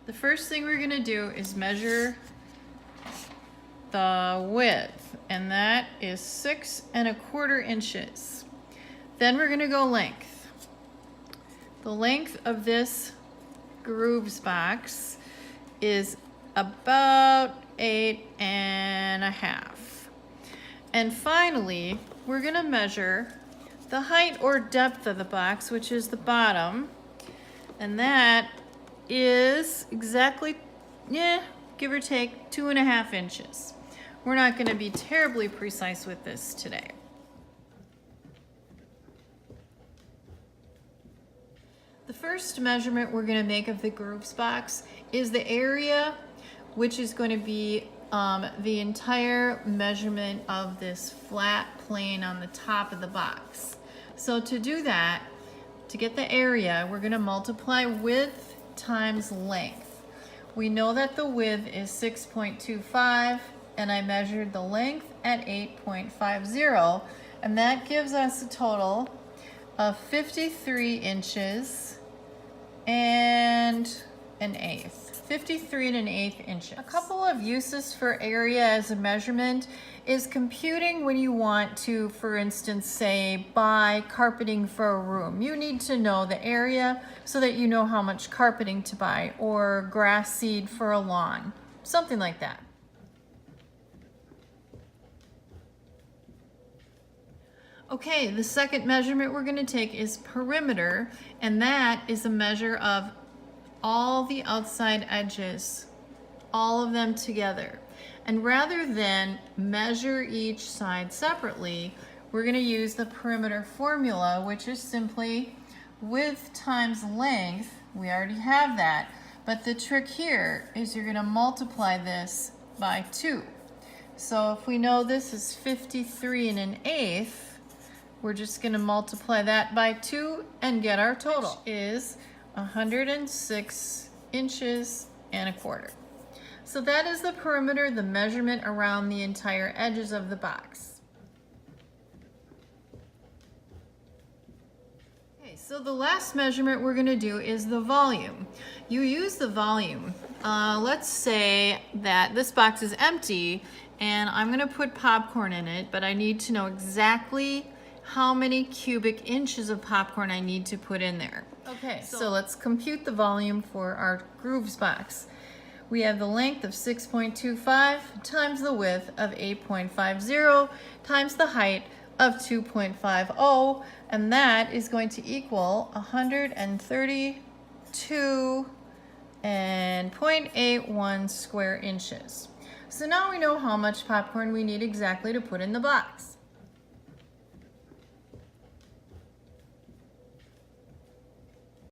The first thing we're gonna do is measure the width, and that is 6¼ inches. Then we're gonna go length. The length of this grooves box is about 8½. And finally, we're gonna measure the height or depth of the box, which is the bottom, and that is exactly, give or take 2½ inches. We're not gonna be terribly precise with this today. The first measurement we're going to make of the grooves box is the area, which is going to be the entire measurement of this flat plane on the top of the box. So to do that, to get the area, we're going to multiply width times length. We know that the width is 6.25, and I measured the length at 8.50, and that gives us a total of 53 inches and 1/8. 53 1/8 inches. A couple of uses for area as a measurement is computing when you want to, for instance, say buy carpeting for a room. You need to know the area so that you know how much carpeting to buy, or grass seed for a lawn, something like that. Okay, the second measurement we're going to take is perimeter, and that is a measure of all the outside edges, all of them together. And rather than measure each side separately, we're going to use the perimeter formula, which is simply width times length. We already have that, but the trick here is you're going to multiply this by 2. So if we know this is 53 1/8, we're just going to multiply that by 2 and get our total, which is 106 inches and 1/4. So that is the perimeter, the measurement around the entire edges of the box. Okay, so the last measurement we're going to do is the volume. You use the volume. Let's say that this box is empty and I'm going to put popcorn in it, but I need to know exactly how many cubic inches of popcorn I need to put in there. Okay, so let's compute the volume for our grooves box. We have the length of 6.25 times the width of 8.50 times the height of 2.50, and that is going to equal 132.81 square inches. So now we know how much popcorn we need exactly to put in the box.